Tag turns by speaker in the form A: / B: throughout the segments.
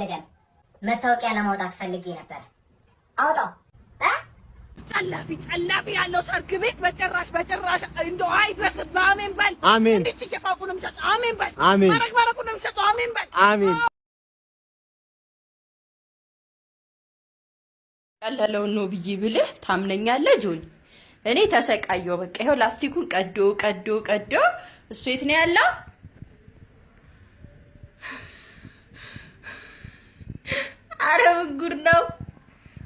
A: አልፈልግም። መታወቂያ ለማውጣት ፈልጌ ነበር። አውጣው።
B: ጨላፊ ያለው ሰርግ ቤት በጭራሽ እንደው አይድረስብህ። አሜን በል።
C: አሜን።
B: እንዴት ይገፋቁ ነው የሚሰጠው? አሜን በል።
C: አሜን።
B: ማረቁ ነው የሚሰጠው? አሜን በል።
C: አሜን።
D: ቀለለው ነው ብዬ ብልህ ታምነኛለህ ጆን? እኔ ተሰቃየው በቃ ይሄው ላስቲኩን ቀዶ እሱ የት ነው ያለው? አረ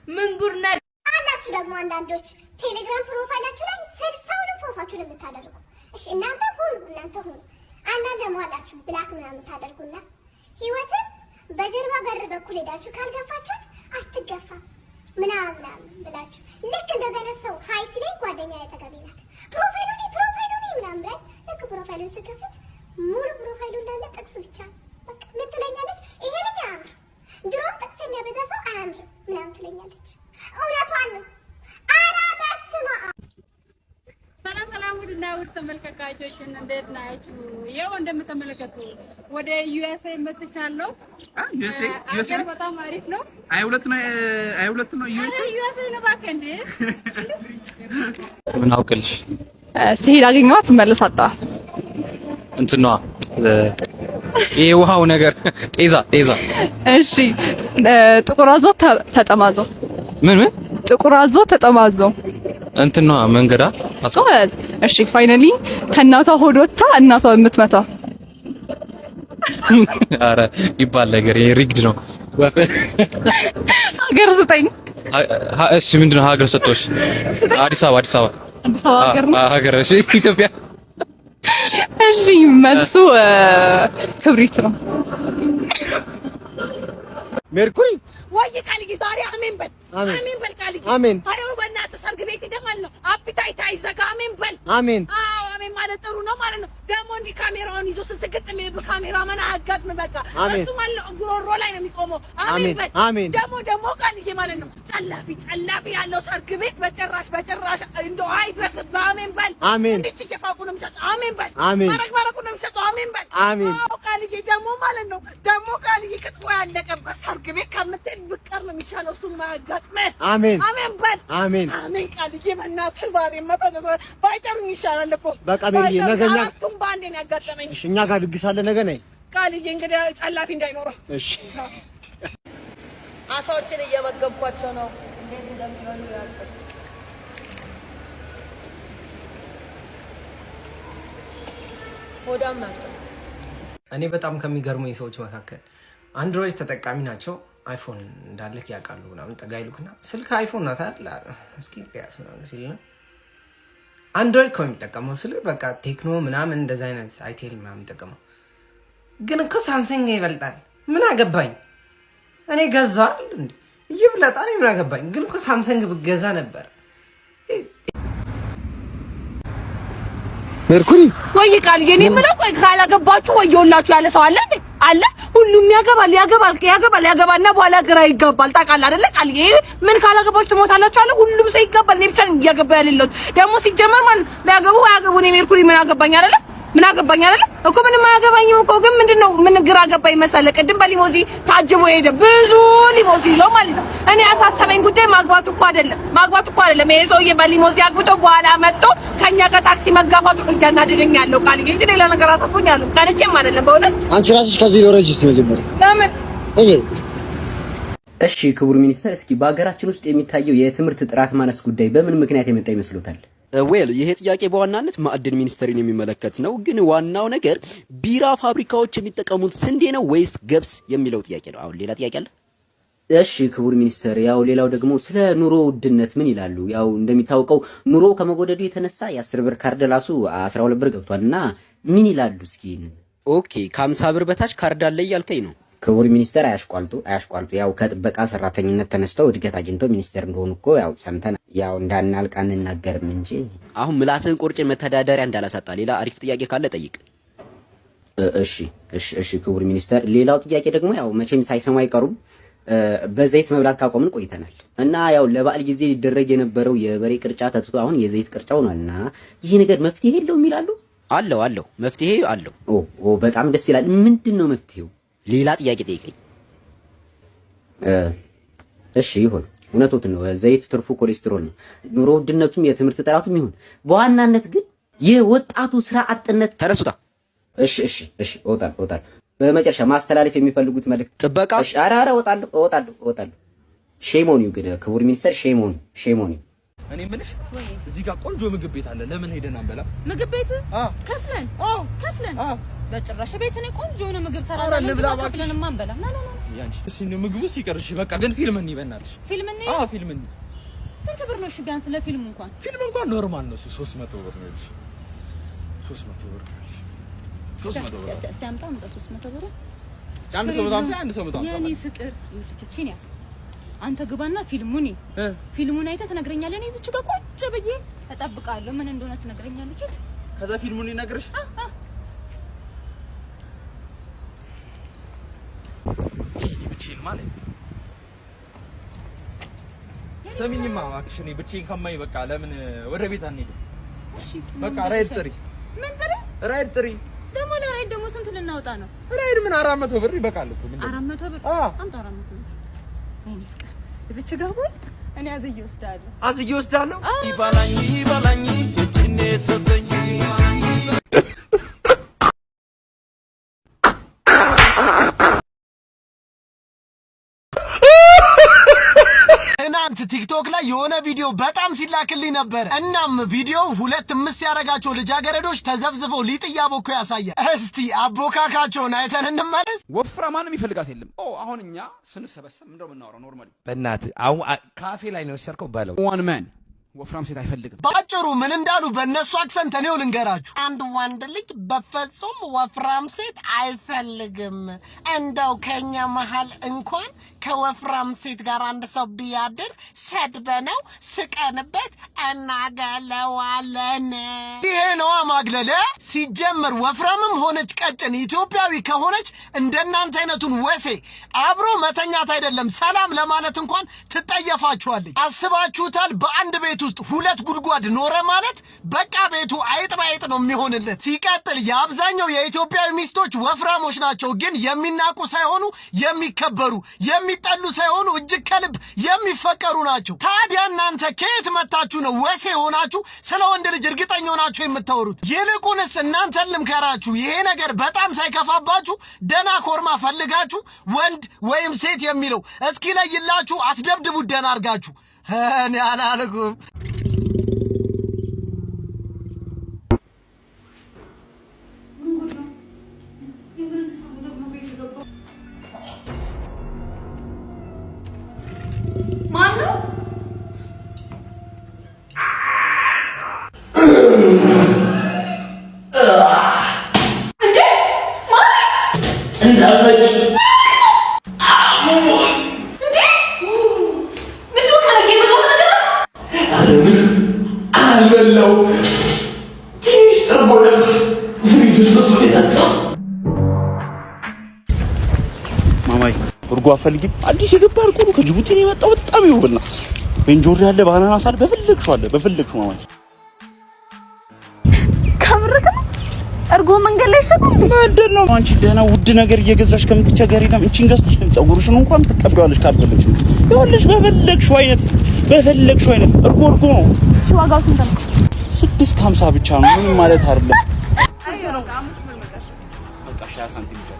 D: ምን ጉድ ነው
E: አላችሁ ደግሞ አንዳንዶች ቴሌግራም ፕሮፋይላችሁ ላይ ስልሳውንም ፎቶአችሁን የምታደርጉ። እሺ እናንተ ሁኑ። አንዳንድ ደግሞ አላችሁ ብላክ ምናምን የምታደርጉና ህይወትን በጀርባ በር በኩል ሄዳችሁ ካልገፋችሁት አትገፋም ምናምን ብላችሁ ልክ እንደዛ አይነት ሰው ሃይ ሲለኝ ጓደኛዬ ተገቢ ናት። ፕሮፋይሉን ምናምን ላይ ልክ ፕሮፋይሉን ስከፍት ሙሉ ፕሮፋይሉ እንዳለ ጥቅስ ብቻ በቃ ምን ትለኛለች? ይሄ ልጅ አያምርም፣ ድሮም ጥቅስ የሚያበዛ ሰው አያምርም ምናምን ትለኛለች። እውነቷን ነው። ኧረ በስመ አብ።
B: ሰላም ውድ ተመልካቾች እንዴት ናችሁ? ይኸው እንደምትመለከቱ ወደ ዩኤስኤ መጥቻለሁ። ዩኤስኤ በጣም አሪፍ ነው።
F: አይ ሁለት ነው
B: ዩኤስኤ ነው እባክህ። እንዴ
F: ምን አውቅልሽ?
G: ሲሄድ አገኘኋት መለሳጣ
F: እንትን ነዋ ይሄ ውሃው ነገር ጤዛ።
G: እሺ ጥቁር አዞ ተጠማዞ ምን ጥቁር አዞ ተጠማዞ
F: እንትን ነዋ መንገዳ
G: አስቆስ። እሺ ፋይናሊ ከእናቷ ሆድ ወጥታ እናቷ የምትመታ
F: አረ ይባል ነገር ይሄ ሪግድ ነው።
G: ሀገር ስጠኝ።
F: እሺ ምንድነው ሀገር ሰጥቶሽ? አዲስ አበባ ሀገር። እሺ ኢትዮጵያ።
G: እሺ መልሱ ክብሪት ነው።
C: ሜርኩሪ
B: ወይ ቃልዬ ዛሬ አሜን በል። አሜን በል ቃልዬ።
C: አሜን።
B: አሬው በእናትህ ሰርግ ቤት ይደማል ነው አፒታይት አይዘጋ። አሜን በል።
C: አሜን።
B: አዎ አሜን ማለት ጥሩ ነው ማለት ነው። ደግሞ እንዲህ ካሜራውን ይዞ ስትገጥም በካሜራ ማን አጋጥም በቃ እሱ ማለት ጉሮሮ ላይ ነው የሚቆመው። አሜን በል።
C: አሜን።
B: ደግሞ ቃልዬ ማለት ነው ጨላፊ ያለው ሰርግ ቤት በጭራሽ እንደው አይድረስብህ። አሜን በል።
C: አሜን።
B: እንዴት ይገፋቁ ነው የሚሰጠው? አሜን በል።
C: አሜን።
B: ማረቁ ነው የሚሰጠው? አሜን በል።
C: አሜን።
B: አዎ ቃልዬ ደግሞ ማለት ነው ቃልዬ ክትፎ ያለቀበት ሰርግ ቤት ከምትሄድ ብቀር ነው የሚሻለው። እሱን ማያጋጥመህ።
C: አሜን።
B: አሜን በል።
C: አሜን።
B: ቃልዬ በእናትህ ዛሬ ባይጠሩኝ ይሻላል እኮ
C: በቃ ሜሪዬ ነገኛ
B: አራቱም በአንዴ ነው ያጋጠመኝ።
C: እሺ እኛ ጋር ድግስ አለ ነገ ነይ
B: ቃልዬ እንግዲህ ጨላፊ እንዳይኖረው።
C: እሺ
H: አሳዎችን እየመገብኳቸው ነው። እንዴት እንደሚሆኑ ያቸው ሆዳም ናቸው።
I: እኔ በጣም ከሚገርሙኝ ሰዎች መካከል አንድሮይድ ተጠቃሚ ናቸው። አይፎን እንዳለክ ያውቃሉ ምናምን ጠጋ ይሉክና ስልክ አይፎን ናት አይደል እስኪ ያስ ምናምን ሲልና አንድሮይድ እኮ የሚጠቀመው ስልክ በቃ ቴክኖ ምናምን እንደዛ አይነት አይቴል ምናምን የሚጠቀመው ግን እኮ ሳምሰንግ ይበልጣል። ምን አገባኝ እኔ ገዛል እንዴ ይብለጣል። ምን አገባኝ ግን እኮ ሳምሰንግ ብገዛ ነበር።
C: ሜርኩሪ
B: ወይ ቃልዬ እኔ የምለው ቆይ ካላገባችሁ ወየውላችሁ ያለ ሰው አለ እንዴ? አለ ሁሉም ያገባልና በኋላ ግራ ይጋባል። ታውቃለህ አይደለ ቃልዬ? ምን ካላገባችሁ ትሞታላችሁ አለ። ሁሉም ሰው ይጋባል። እኔ ብቻ ነኝ እያገባ ያለሁት። ደግሞ ሲጀመር ማለት ቢያገቡ አያገቡ እኔ ሜርኩሪ ምን አገባኝ አይደለ እኮ ምንም አያገባኝም እኮ። ግን ምንድነው ምን ግራ ገባኝ መሰለህ? ቅድም በሊሞዚ ታጅቦ ሄደ ብዙ ሊሞዚ ይዞ ማለት ነው። እኔ ያሳሰበኝ ጉዳይ ማግባቱ እኮ አይደለም። ይሄ ሰውዬ በሊሞዚ አግብቶ በኋላ መጥቶ ከኛ ጋር ታክሲ መጋፋቱ ነው እያናደደኝ ያለው ቃልዬ እንጂ ሌላ ነገር አሳስቦኛል። ቀንቼም አይደለም በእውነት።
C: አንቺ ራስሽ ከዚህ ነው ሬጅስትር መጀመር
B: ለምን?
J: እሺ ክቡር ሚኒስተር፣ እስኪ በሀገራችን ውስጥ የሚታየው የትምህርት ጥራት ማነስ ጉዳይ በምን ምክንያት የመጣ ይመስሎታል?
K: ይሄ ጥያቄ በዋናነት ማዕድን ሚኒስቴርን የሚመለከት ነው። ግን ዋናው ነገር ቢራ ፋብሪካዎች የሚጠቀሙት ስንዴ ነው ወይስ ገብስ የሚለው ጥያቄ ነው። አሁን ሌላ ጥያቄ አለ።
J: እሺ ክቡር ሚኒስተር፣ ያው ሌላው ደግሞ ስለ ኑሮ ውድነት ምን ይላሉ? ያው እንደሚታወቀው ኑሮ ከመጎደዱ የተነሳ የ10 ብር ካርድ ራሱ 12 ብር ገብቷልና ምን ይላሉ እስኪ?
K: ኦኬ ከ50 ብር በታች ካርድ አለ እያልከኝ ነው?
J: ክቡር ሚኒስተር አያሽቋልጡ። ያው ከጥበቃ ሰራተኝነት ተነስተው እድገት አግኝተው ሚኒስተር እንደሆኑ እኮ ያው ሰምተን ያው እንዳናልቅ አንናገርም እንጂ
K: አሁን ምላስን ቆርጬ መተዳደሪያ እንዳላሳጣ ሌላ አሪፍ ጥያቄ ካለ ጠይቅ።
J: እሺ ክቡር ሚኒስተር፣ ሌላው ጥያቄ ደግሞ ያው መቼም ሳይሰሙ አይቀሩም። በዘይት መብላት ካቆምን ቆይተናል እና ያው ለበዓል ጊዜ ሊደረግ የነበረው የበሬ ቅርጫ ተትቶ አሁን የዘይት ቅርጫ ሆኗልና ይሄ ነገር መፍትሄ የለውም ይላሉ።
K: አለው መፍትሄ አለው።
J: በጣም ደስ ይላል። ምንድነው መፍትሄው?
K: ሌላ ጥያቄ ጠይቀኝ።
J: እሺ ይሁን፣ እውነቶትን ነው። ዘይት ትርፉ ኮሌስትሮል ነው። ኑሮ ውድነቱም የትምህርት ጥራቱም ይሁን፣ በዋናነት ግን የወጣቱ ስራ አጥነት
K: ተነሱታ።
J: እሺ እወጣለሁ። በመጨረሻ ማስተላለፍ የሚፈልጉት መልእክት
K: ጥበቃ።
J: እሺ ኧረ እወጣለሁ። ሼሞኒ ግን ክቡር ሚኒስተር ሼሞኒ።
F: እኔ የምልሽ እዚህ ጋር ቆንጆ ምግብ ቤት አለ። ለምን ሄደን አንበላ?
H: ምግብ ቤት ከፍለን በጭራሽ ቤት ነው ቆንጆ ነው ምግብ ሰራለን። ከፍለንማ አንበላ።
F: ያንቺ እሺ ምግቡ ሲቀርሽ በቃ ግን ፊልም እንይ በእናትሽ። ፊልም እንይ።
H: ስንት ብር ነው? እሺ ቢያንስ ለፊልሙ እንኳን
F: ኖርማል ነው። 300 ብር ነው። 300 ብር
H: እስቲ አምጣ 300 ብር።
F: አንድ ሰው በጣም
H: የኔ ፍቅር ልትቺን ያስ አንተ ግባና ፊልሙን አይተህ ትነግረኛለህ። እኔ እዚች ጋር ቁጭ ብዬ እጠብቃለሁ። ምን እንደሆነ ትነግረኛለች።
F: ከዛ ፊልሙን ይነግርሽ። ብቻዬን ማለት ሰሚኝማ እባክሽ፣ እኔ ብቻዬን ከማይ በቃ ለምን ወደ ቤት አንሄድም?
H: እሺ
F: በቃ ራይድ ጥሪ።
H: ምን ጥሪ?
F: ራይድ ጥሪ።
H: ለራይድ ደግሞ ስንት ልናወጣ ነው?
F: ራይድ ምን 400 ብር ይበቃል እኮ። ምን
H: 400 ብር? አምጣ 400 ብር። እኔ ፍቅር እዚች ጋር ሆነ እኔ አዝዬ ወስዳለሁ።
L: ይባላኝ እጭኔ ሰጠኝ
M: ትናንት ቲክቶክ ላይ የሆነ ቪዲዮ በጣም ሲላክልኝ ነበር። እናም ቪዲዮው ሁለት ምስ ያረጋቸው ልጃገረዶች ተዘፍዝፈው ሊጥ እያቦኩ ያሳያል። እስቲ አቦካካቸውን አይተን እንመለስ።
N: ወፍራ ማንም ይፈልጋት የለም። አሁን እኛ ስንሰበሰብ ምንድነው የምናወራው? ኖርማሊ በእናትህ አሁን ካፌ ላይ ነው የሰርከው ባለው ዋን ማን ወፍራም ሴት አይፈልግም።
M: ባጭሩ ምን እንዳሉ በእነሱ አክሰንት እኔው ልንገራችሁ። አንድ ወንድ ልጅ በፍጹም ወፍራም ሴት አይፈልግም። እንደው ከኛ መሃል እንኳን ከወፍራም ሴት ጋር አንድ ሰው ቢያድር ሰድበነው ስቀንበት እናገለዋለን። ይሄ ነው ማግለለ። ሲጀምር ወፍራምም ሆነች ቀጭን ኢትዮጵያዊ ከሆነች እንደናንተ አይነቱን ወሴ አብሮ መተኛት አይደለም ሰላም ለማለት እንኳን ትጠየፋችኋለች። አስባችሁታል? በአንድ ቤት ውስጥ ሁለት ጉድጓድ ኖረ ማለት በቃ ቤቱ አይጥ ባይጥ ነው የሚሆንለት። ሲቀጥል የአብዛኛው የኢትዮጵያዊ ሚስቶች ወፍራሞች ናቸው፣ ግን የሚናቁ ሳይሆኑ የሚከበሩ፣ የሚጠሉ ሳይሆኑ እጅግ ከልብ የሚፈቀሩ ናቸው። ታዲያ እናንተ ከየት መታችሁ ነው ወሴ ሆናችሁ ስለ ወንድ ልጅ እርግጠኛ ሆናችሁ የምታወሩት? ይልቁንስ እናንተን ልምከራችሁ፣ ይሄ ነገር በጣም ሳይከፋባችሁ ደና ኮርማ ፈልጋችሁ ወንድ ወይም ሴት የሚለው እስኪ ለይላችሁ አስደብድቡት ደና አርጋችሁ። እኔ አላልኩም።
B: ማነው? እንዴ ማን እንዳልመጭ
L: አልበላው ትንሽ ጠርቦ ነበር ፍሪጅ ውስጥ የጠጣው።
N: ማማይ እርጎ አፈልጊም? አዲስ የገባ እርጎ ነው ከጅቡቲ ነው የመጣው። በጣም ይውብና በእንጆሪ ያለ ባናና ሳል በፈለግሽው ማማይ።
B: ከምርክ እርጎ መንገድ ላይ ሸጠ
N: ምንድን ነው አንቺ ደህና ውድ ነገር እየገዛሽ ከምትቸገሪ ነው እንቺን ገዝተሽ ፀጉርሽን እንኳን ትቀበያለሽ ካልፈለግሽ። ይኸውልሽ በፈለግሽው አይነት እርጎ ነው።
B: እሺ ዋጋው ስንት ነው?
N: 650 ብቻ ነው። ምንም ማለት አይደለም። በቃ 20 ሳንቲም ብቻ።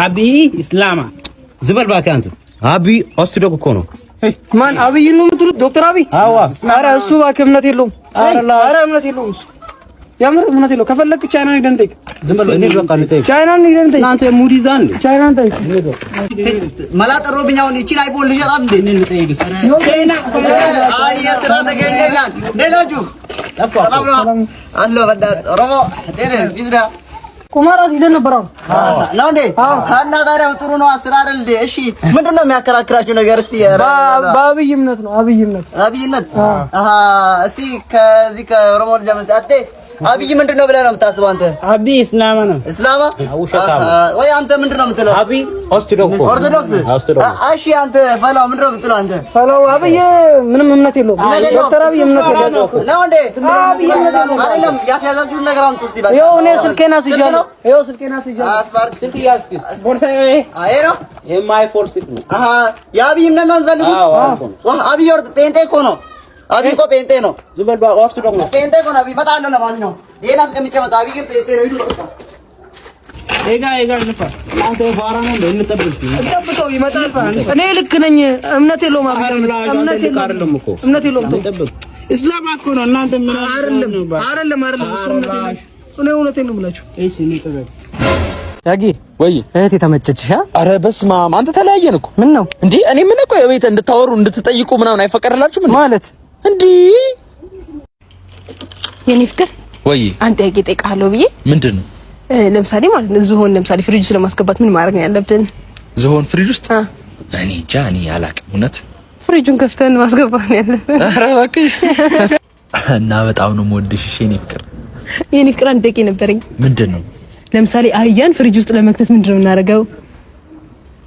O: አቢ ኢስላማ ዝበል እባክህ አንተ። አቢ ኦርቶዶክስ እኮ ነው።
C: ማን አብይ ነው የምትሉት? ዶክተር አብይ?
O: አዋ።
C: ኧረ እሱ እባክህ እምነት የለውም። ኧረ እምነት የለውም እሱ የምር እምነት የለውም። ከፈለክ ቻይናን ሄደን ጠይቅ።
O: ዝም በል እኔ በቃ ልጠይቅ።
C: ቻይናን ሄደን ጠይቅ።
O: እናንተ ሙድ ይዛን
C: ቻይናን ጠይቅ።
O: መላጠሮብኝ አሁን እቺ አይቦን ልሸጣት እንዴ? እኔ ልጠይቅ።
C: ቻይና
O: አይ ስራ ተገኘ ይላል። ሌላችሁ ሰላም ነው አሎ በዳ ሮቦ ደደ ቢዝዳ
C: ቁማር አስይዘን ነበር። አሁን
P: ነው እንዴ? እና ታዲያ ጥሩ ነው አስር አይደል እንዴ? እሺ ምንድነው የሚያከራክራችሁ ነገር? እስቲ
C: በአብይ እምነት ነው። አብይነት
P: አሃ። እስቲ ከዚህ ከኦሮሞ ልጅ አመጣ አጤ አብይ ምንድነው ብለህ ነው የምታስበው አንተ?
N: አብይ እስላማ ነው።
P: እስላማ ወይ አንተ ምንድነው የምትለው?
N: አብይ ኦርቶዶክስ።
P: እሺ አንተ ፈላው ምንድነው የምትለው አንተ?
C: ፈላው አብይ ምንም እምነት የለውም። ዶክተር አብይ እምነት የለውም
P: ነው እንዴ? አይደለም ያስያዛችሁን ነገር አምጡ እስቲ ባክ።
C: ይኸው እኔ ስልኬን አስይዣለሁ።
P: አስባርክ
N: ስልክ ያስክ ቦርሳዬ
P: አይ ነው
N: የማይ ፎርስ ነው።
P: አሃ የአብይ እምነት ነው የምትፈልጉት? አብይ ጴንጤ እኮ ነው። አብይ እኮ ጴንጤ ነው።
N: ዝም በል ኦርቶዶክስ ነው።
P: ጴንጤ እኮ ነው። አብይ እመጣለሁ። ለማንኛውም ይሄን አስቀምጬ መጣ። አብይ ግን ጴንጤ ነው። ሂዱ በቃ።
N: ኤጋ ንፋ አንተ ፋራ ነው እንደ እንጠብቅ እስኪ
C: እንጠብቀው ይመጣል። እኔ ልክ ነኝ። እምነት የለውም። እምነት የለውም።
N: እንጠብቅ። እስላም እኮ ነው። እናንተ ምን
C: አይደለም። እኔ እውነቴን ነው የምላችሁ።
N: እሺ እንጠብቅ።
C: ያጊ
F: ወይ
C: እህቴ ተመቸችሽ?
F: አረ በስመ አብ አንተ ተለያየን እኮ።
C: ምን ነው
F: እንዴ? እኔ ምን እኮ የቤት እንድታወሩ እንድትጠይቁ ምናምን አይፈቀድላችሁም እንዴ?
C: ማለት
F: እንዴ?
B: የኔ ፍቅር
F: ወይ
B: አንተ ጥያቄ እጠይቅሃለሁ ብዬ።
F: ምንድነው?
B: ለምሳሌ ማለት ነው ዝሆን ለምሳሌ ፍሪጅ ውስጥ ለማስገባት ምን ማድረግ ነው ያለብን?
F: ዝሆን ፍሪጅ ውስጥ? እኔ ጃኒ አላቅም። እውነት
B: ፍሪጁን ከፍተን ማስገባት ነው ያለብን።
F: ኧረ እባክሽ። እና በጣም ነው የምወድሽ የኔ ፍቅር።
B: የኔ ፍቅር አንድ ጥያቄ ነበረኝ።
F: ምንድነው?
B: ለምሳሌ አህያን ፍሪጅ ውስጥ ለመክተት ምንድነው የምናደርገው?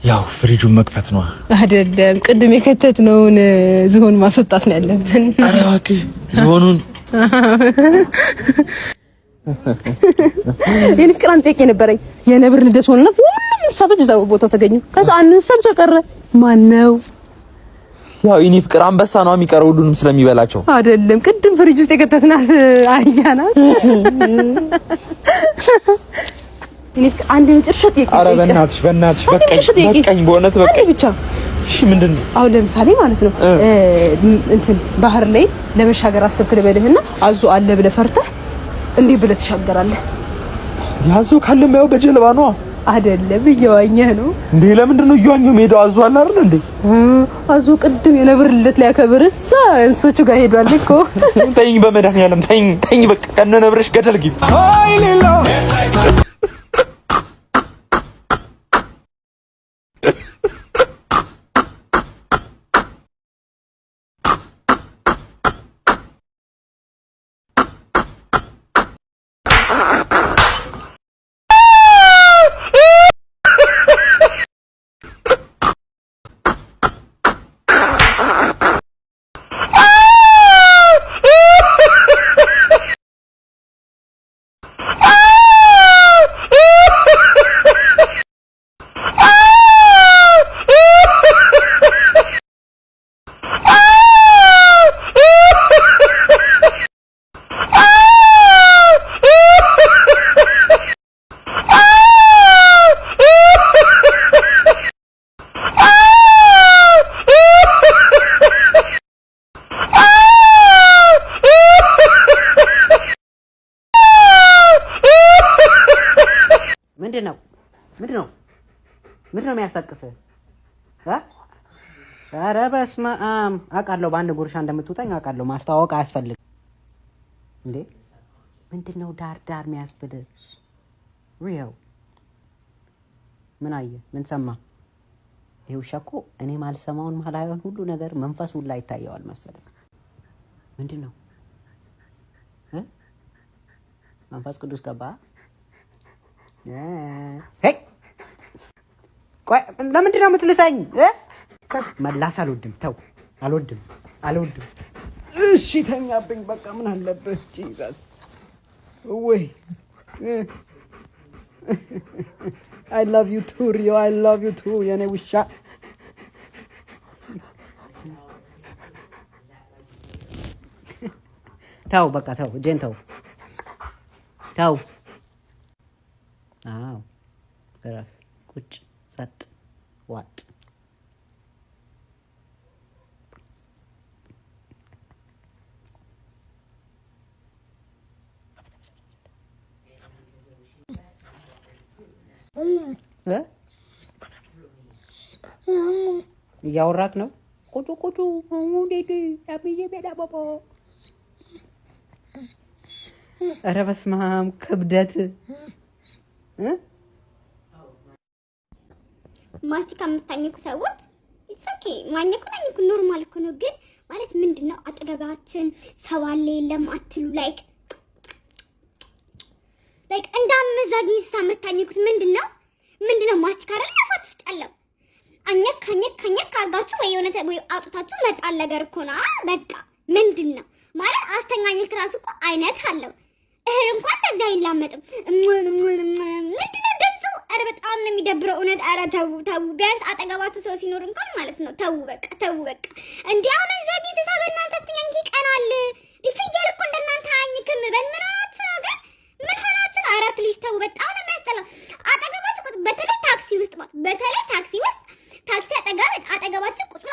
F: ያው ፍሪጁን መክፈት ነው
B: አይደለም። ቅድም የከተትነውን ዝሆን ማስወጣት ነው ያለብን።
F: ኧረ እባክሽ ዝሆኑን
B: የኔ ፍቅር አንድ ጥያቄ ነበረኝ። የነብር ልደት ሆነና ሁሉም እንስሳቶች እዛው ቦታው ተገኙ። ከዛ አንድ እንስሳ ብቻ ቀረ። ማን ነው?
F: ያው የኔ ፍቅር አንበሳ ነው የሚቀረው ሁሉንም ስለሚበላቸው።
B: አይደለም ቅድም ፍሪጅ ውስጥ የከተትናት አህያ ናት። እኔ አንድ የመጨረሻ ጥያቄ።
F: ኧረ በእናትሽ በቃኝ በእውነት በቃኝ
B: ብቻ።
F: እሺ ምንድነው?
B: አሁን ለምሳሌ ማለት ነው እንትን ባህር ላይ ለመሻገር አሰብክ ልበልህና አዞ አለ ብለህ ፈርተህ እንዴ ብለህ ትሻገራለህ?
F: ያዞ ካለም ያው በጀልባ ነው
B: አይደለም እየዋኘህ ነው
F: እንዴ? ለምንድን ነው እየዋኘሁ ሜዳው አዞ አለ አይደል እንዴ?
B: አዞ ቅድም የነብር ልደት ላይ ያከብር እዛ እንስሶቹ ጋር ሄዷል እኮ።
F: ተይኝ በመድኃኒዓለም ተይኝ በቃ ከነ ነብርሽ ገደል ግቢ።
J: ምንድነው የሚያስጠቅስህ? ኧረ በስመ አብ አውቃለሁ። በአንድ ጉርሻ እንደምትውጠኝ አውቃለሁ። ማስተዋወቅ አያስፈልግም እንዴ? ምንድነው ዳር ዳር የሚያስብልህ? ሪዮ ምን አየህ? ምን ሰማ? ይሄ ውሻ እኮ እኔ ማልሰማውን ማላየውን ሁሉ ነገር መንፈሱ ላይ ይታየዋል መሰለኝ። ምንድነው? መንፈስ ቅዱስ ገባ? ሄይ ቆይ፣ ለምንድን ነው የምትልሰኝ? መላስ አልወድም። ተው፣ አልወድም። እሺ ተኛብኝ በቃ። ምን አለበት? ጂሰስ ወይ I love you too Rio, I love you too የኔ ውሻ። ተው በቃ ተው፣ እጄን ተው። አዎ እረፍ፣ ቁጭ፣ ጸጥ፣ ዋጥ። እያወራክ ነው? ቁጩ ኧረ በስመ አብ ክብደት
E: ማስቲካ የምታኝኩ ሰዎች ኢትስ ኦኬ ማኝኩ ኖርማል እኮ ነው። ግን ማለት ምንድነው አጠገባችን ሰው አለ የለም አትሉ። ላይክ እንዳመዛጊ ሳመታኝኩት ምንድነው ማስቲካ አይደል አፋት ውስጥ ያለው አኘክ አርጋችሁ ወይ የሆነ ወይ አውጥታችሁ መጣል ነገር እኮ ነው። በቃ ምንድነው ማለት አስተኛኝክ ራሱ እኮ አይነት አለው። እህል እንኳን እንደዛ አይላመጥም። ምንድነው ደንቱ? ኧረ በጣም ነው የሚደብረው እውነት። ኧረ ተው ቢያንስ አጠገባችሁ ሰው ሲኖር እንኳን ማለት ነው ተው በቃ እንዴ አሁን ዛጊ ተሳበ እናንተ አስተኛኝክ ይቀናል። ፍየል እኮ እንደናንተ አኝክም በል ምን ሆናችሁ ነው ግን? ምን ሆናችሁ? ኧረ ፕሊዝ ተው በጣም ነው የሚያስጠላው። አጠገባችሁ ቁጥ በተለይ ታክሲ ውስጥ አጠገባችሁ ቁጥ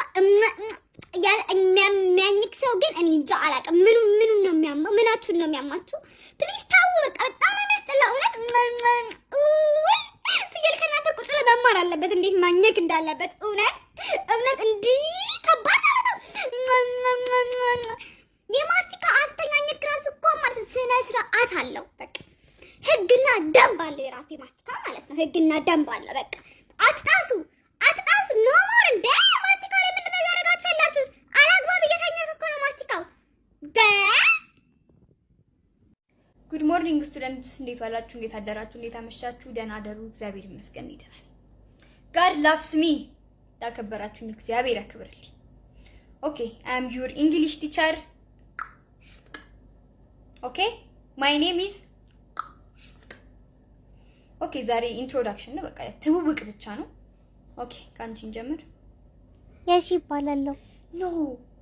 E: ያለ የሚያኝክ ሰው ግን እኔ እንጃ አላውቅም። ምኑ ነው የሚያማው? ምናችሁን ነው የሚያማችሁ? ፕሊዝ ታው በቃ በጣም ነው የሚያስጠላው እውነት። ፍየል ከእናንተ ቁጭ ለመማር አለበት እንዴት ማኘክ እንዳለበት እውነት እንዲህ ከባድ ነው። የማስቲካ አስተኛኘክ ራሱ እኮ ማለት ስነ ስርዓት አለው። በቃ ህግና ደንብ አለው የራሱ የማስቲካ ማለት ነው። ህግና ደንብ አለው። በቃ አትጣሱ ኖ ሞር እንደ ማስቲካ ላይ ምንድን ነው ያደረጋችሁ ያላችሁት? አላግባብ እየተኛክ እኮ ነው ማስቲካው።
Q: ጉድ ሞርኒንግ ስቱደንትስ፣ እንዴት ዋላችሁ? እንዴት አደራችሁ? እንዴት አመሻችሁ? ደህና አደሩ? እግዚአብሔር ይመስገን ይደናል። ጋድ ላቭስ ሚ። ያከበራችሁኝ እግዚአብሔር ያክብርልኝ። ኦኬ አይ አም ዩር እንግሊሽ ቲቸር። ኦኬ ማይ ኔም ኢዝ ኦኬ። ዛሬ ኢንትሮዳክሽን ነው፣ በቃ ትውውቅ ብቻ ነው። ኦኬ ካንቺን ጀምር።
E: የሺ ይባላለሁ።
Q: ኖ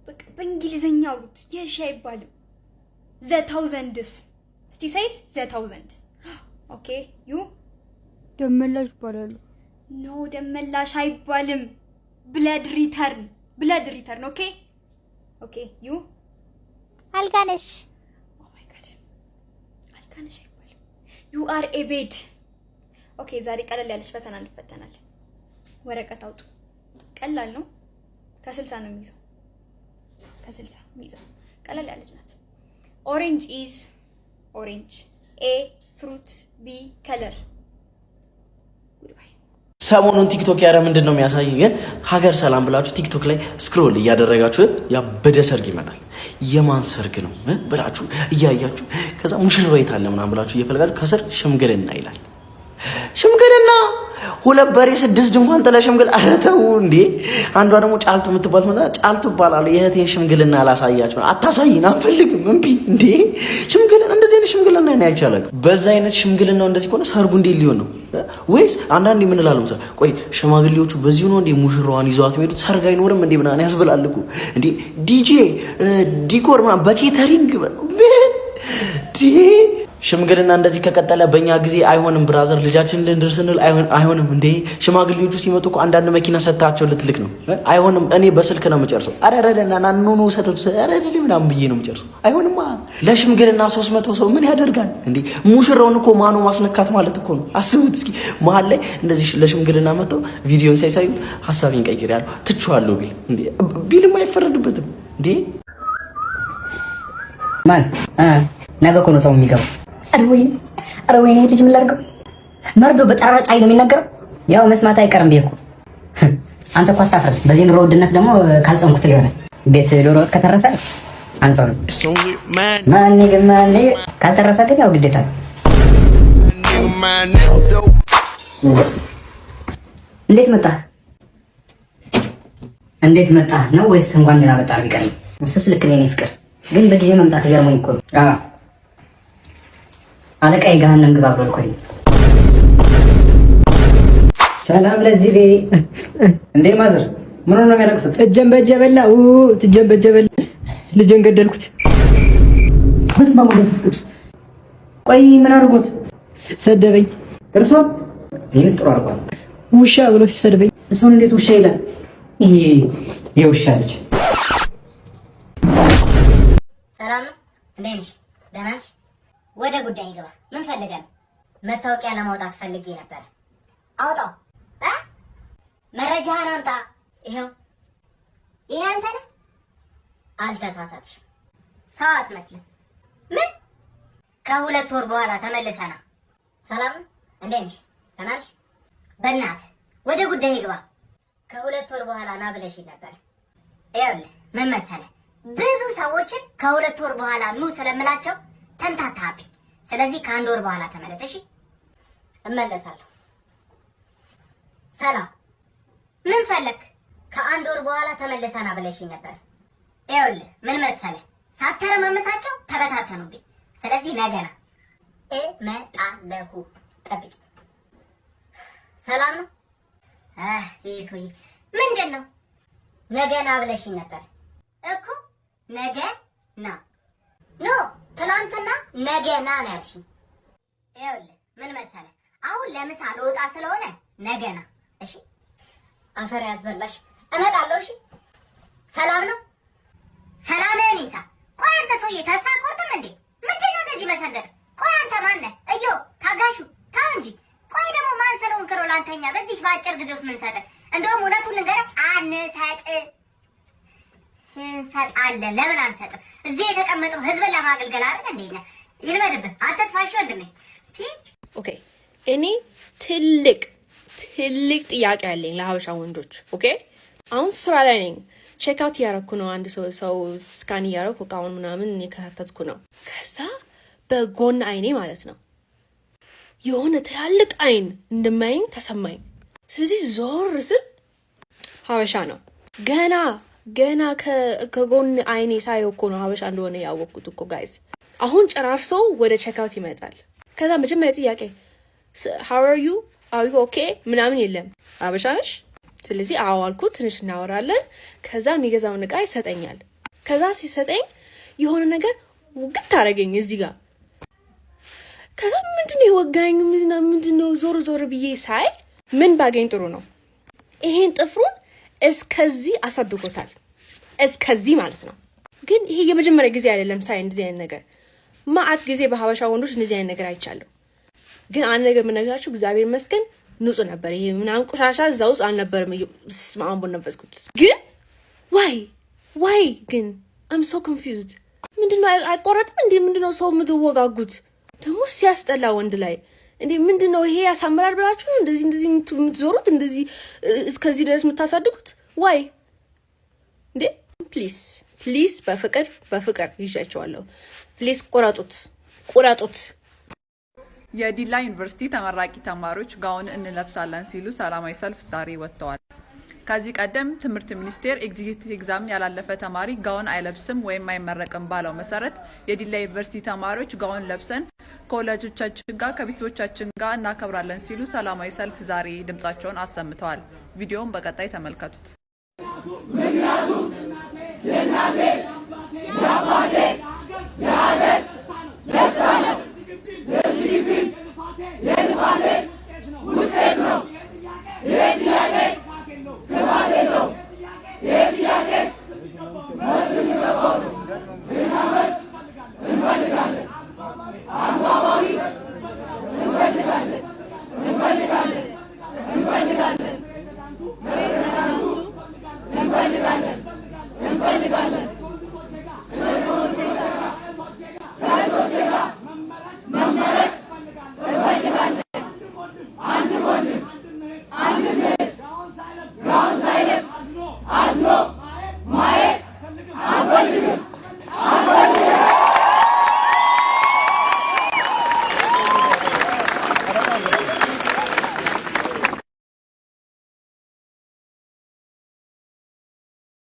Q: በቃ በእንግሊዘኛ አውሩት። የሺ አይባልም። ዘ ታውዘንድስ እስቲ ሳይት ዘ ታውዘንድስ። ኦኬ ዩ
H: ደመላሽ ይባላለሁ።
Q: ኖ ደመላሽ አይባልም። ብለድ ሪተርን። ኦኬ ዩ
E: አልጋነሽ።
Q: ኦ ማይ ጋድ አልጋነሽ አይባልም። ዩ አር ኤ ቤድ። ኦኬ ዛሬ ቀለል ያለች ፈተና እንፈተናለን። ወረቀት አውጡ። ቀላል ነው። ከ60 ነው የሚይዘው። ቀለል ያለች ናት። ኦሬንጅ ኢዝ ኦሬንጅ። ኤ ፍሩት። ቢ ከለር። ጉድባይ።
R: ሰሞኑን ቲክቶክ ያረ ምንድን ነው የሚያሳየኝ? ሀገር ሰላም ብላችሁ ቲክቶክ ላይ ስክሮል እያደረጋችሁ ያበደ ሰርግ ይመጣል። የማን ሰርግ ነው ብላችሁ እያያችሁ ከዛ ሙሽራው የት አለ ምናምን ብላችሁ እየፈለጋችሁ ከስር ሽምግልና ይላል። ሽምግልና 2 በሬ 6 ድንኳን ጥለ ሽምግል። ኧረ ተው እንዴ! አንዷ ደግሞ ጫልቱ የምትባል ጫልቱ ይባላል። የእህቴን ሽምግልና አላሳያችሁ። አታሳይን፣ አንፈልግም፣ እምቢ። እንዴ ሽምግልና እንደዚህ አይነት ሽምግልና ነው አይቻልም። በዛ አይነት ሽምግልናው እንደዚህ ከሆነ ሰርጉ እንዴት ሊሆን ነው? ወይስ አንዳንዴ ምን እላለሁ መሰለህ፣ ቆይ ሽማግሌዎቹ በዚሁ ነው እንዴ ሙሽራዋን ይዘዋት የሚሄዱት? ሰርግ አይኖርም እንዴ ምናምን ያስብላል እኮ እንዴ። ዲጄ ዲኮር ምናምን በኬተሪንግ ምን ሽምግልና እንደዚህ ከቀጠለ በእኛ ጊዜ አይሆንም ብራዘር። ልጃችን ልንድር ስንል አይሆንም እንዴ። ሽማግሌዎቹ ሲመጡ እኮ አንዳንድ መኪና ሰጥታቸው ልትልክ ነው። አይሆንም። እኔ በስልክ ነው የምጨርሰው። አረረደና ናኖ ሰደዱ አረረደ ምናምን ብዬ ነው የምጨርሰው። አይሆንማ። ለሽምግልና 300 ሰው ምን ያደርጋል እንዴ? ሙሽራውን እኮ ማኖ ማስነካት ማለት እኮ ነው። አስቡት እስኪ መሀል ላይ እንደዚህ ለሽምግልና መጥተው ቪዲዮን ሳይሳዩት ሀሳቤን ቀይር ያለው ትቼዋለሁ ቢል እንዴ ቢልም አይፈረድበትም እንዴ።
S: ማን ነገ እኮ ነው ሰው የሚገባው። ኧረ ወይኔ ልጅ ምን ላድርገው? መርዶ በጠራራ ፀሐይ ነው የሚናገረው። ያው መስማት አይቀርም ብዬሽ እኮ። አንተ እኮ አታፍርም። በዚህ ኑሮ ውድነት ደግሞ ካልጾምኩት ሊሆናል። ቤት ዶሮ ወጥ ከተረፈ አንጾም። ማን ካልተረፈ ግን ያው ግዴታ ነው። እንዴት መጣህ ነው ወይስ እንኳን ደህና መጣህ ቢቀር? እሱስ ልክ ነው የኔ ፍቅር፣ ግን በጊዜ መምጣት ገርሞኝ እኮ ነው። አለቃዬ ገሃነም ግባ ብሎ ልኮኝ።
T: ሰላም ለዚህ እንዴ ማዘር ምን ነው የሚያለቅሱት? እጀን በእጄ በላው እጀን በእጄ በላ ልጄን ገደልኩት። በስመ አብ ወወልድ ወመንፈስ ቅዱስ። ቆይ ምን አድርጎት? ሰደበኝ። እርሶ ይህስ ጥሩ አድርጓል። ውሻ ብሎ ሲሰድበኝ እሱን እንዴት ውሻ ይላል? ይሄ የውሻ ልጅ።
A: ሰላም ነው። እንዴት ነሽ? ደህና ነሽ? ወደ ጉዳይ ገባ። ምን ፈልገህ ነው? መታወቂያ ለማውጣት ፈልጌ ነበር። አውጣው። መረጃህን አምጣ። ይሄው። ይሄ አንተ ነህ? አልተሳሳትሽም። ሰው አትመስልም። ምን? ከ2 ወር በኋላ ተመልሰና። ሰላም እንዴት ነሽ? ደህና ነሽ? በእናትህ ወደ ጉዳይ ግባ። ከ2 ወር በኋላ ና ብለሽኝ ነበር። ይኸውልህ ምን መሰለህ፣ ብዙ ሰዎችን ከ2 ወር በኋላ ኑ ስለምላቸው ተንታታብኝ። ስለዚህ ከ1 ወር በኋላ ተመለስ። እሺ? እመለሳለሁ። ሰላም፣ ምን ፈለክ? ከ1 ወር በኋላ ተመለሰና ብለሽኝ ነበር። ይኸውልህ ምን መሰለህ፣ ሳተረማመሳቸው ተበታተኑብኝ። ስለዚህ ነገ ና። እመጣለሁ፣ ጠብቂ። ሰላም ነው? ይህ ሰውዬ ምንድን ነው? ነገ ና ብለሽኝ ነበር እኮ። ነገ ና። ኖ ትናንትና ነገ ና ነው ያልሽኝ። ይኸውልህ ምን መሰለህ፣ አሁን ለምሳ ልወጣ ስለሆነ ነገ ና። እሺ? አፈር ያዝበላሽ። እመጣለሁ። እሺ? ሰላም ነው? ሰላምህን ይሳ። ቆይ አንተ ሰውዬ ተስፋ አትቆርጥም እንዴ? ምንድን ነው እንደዚህ መሰንደቅ? ቆይ አንተ ማን ነህ? እዮ ታጋሹ ተው እንጂ። ቆይ ደግሞ ማን ስለሆንክ ነው ላንተኛ በዚህ በአጭር ጊዜ ውስጥ ምን ሰጠህ? እንደውም እውነቱን ልንገርህ፣ እንሰጣለን። ለምን አንሰጥም? እዚህ የተቀመጥነው ህዝብን ለማገልገል አይደል? እንደኛ ይልመድብህ። አትጥፋሽ ወንድሜ።
D: ኦኬ፣ እኔ ትልቅ ጥያቄ አለኝ ለሀበሻ ወንዶች። ኦኬ፣ አሁን ስራ ላይ ነኝ። ቼክ አውት እያረኩ ነው። አንድ ሰው ስካን እያረኩ እቃውን ምናምን የከታተትኩ ነው። ከዛ በጎን አይኔ ማለት ነው የሆነ ትላልቅ አይን እንደማይኝ ተሰማኝ። ስለዚህ ዞር ስል ሀበሻ ነው። ገና ከጎን አይኔ ሳየው እኮ ነው ሀበሻ እንደሆነ ያወቅኩት እኮ ጋይዝ። አሁን ጨራርሶ ወደ ቼክ አውት ይመጣል። ከዛ መጀመሪያ ጥያቄ how are you okay ምናምን የለም። ሀበሻ ነሽ? ስለዚህ አዎ አልኩት። ትንሽ እናወራለን። ከዛ የሚገዛውን እቃ ይሰጠኛል። ከዛ ሲሰጠኝ የሆነ ነገር ውግት አደረገኝ እዚህ ጋር። ከዛ ምንድነው የወጋኝ? ምንድነው? ዞር ብዬ ሳይ ምን ባገኝ ጥሩ ነው? ይሄን ጥፍሩን እስከዚህ አሳድጎታል። እስከዚህ ማለት ነው። ግን ይሄ የመጀመሪያ ጊዜ አይደለም ሳይ እንደዚህ አይነት ነገር። ማአት ጊዜ በሀበሻ ወንዶች እንደዚህ አይነት ነገር አይቻለሁ። ግን አንድ ነገር የምነግራችሁ እግዚአብሔር ይመስገን ንጹህ ነበር። ይሄ ምናምን ቆሻሻ እዛ ውስጥ አልነበረም። ስማን ቦነፈስ ቅዱስ ግን ዋይ ግን I'm so confused። ምንድነው አይቆረጥም እንዴ? ምንድነው ሰው የምትወጋጉት ደግሞ ሲያስጠላ ወንድ ላይ እንዴ? ምንድነው ይሄ ያሳምራል ብላችሁ እንደዚህ የምትዞሩት እንደዚህ እስከዚህ ድረስ የምታሳድጉት? ዋይ እንዴ? ፕሊዝ በፍቅር ይዣቸዋለሁ። ፕሊዝ ቁረጡት።
G: የዲላ ዩኒቨርሲቲ ተመራቂ ተማሪዎች ጋውን እንለብሳለን ሲሉ ሰላማዊ ሰልፍ ዛሬ ወጥተዋል። ከዚህ ቀደም ትምህርት ሚኒስቴር ኤግዚት ኤግዛም ያላለፈ ተማሪ ጋውን አይለብስም ወይም አይመረቅም ባለው መሰረት የዲላ ዩኒቨርሲቲ ተማሪዎች ጋውን ለብሰን ከወላጆቻችን ጋር ከቤተሰቦቻችን ጋር እናከብራለን ሲሉ ሰላማዊ ሰልፍ ዛሬ ድምጻቸውን አሰምተዋል። ቪዲዮውን በቀጣይ ተመልከቱት። ምክንያቱም የእናቴ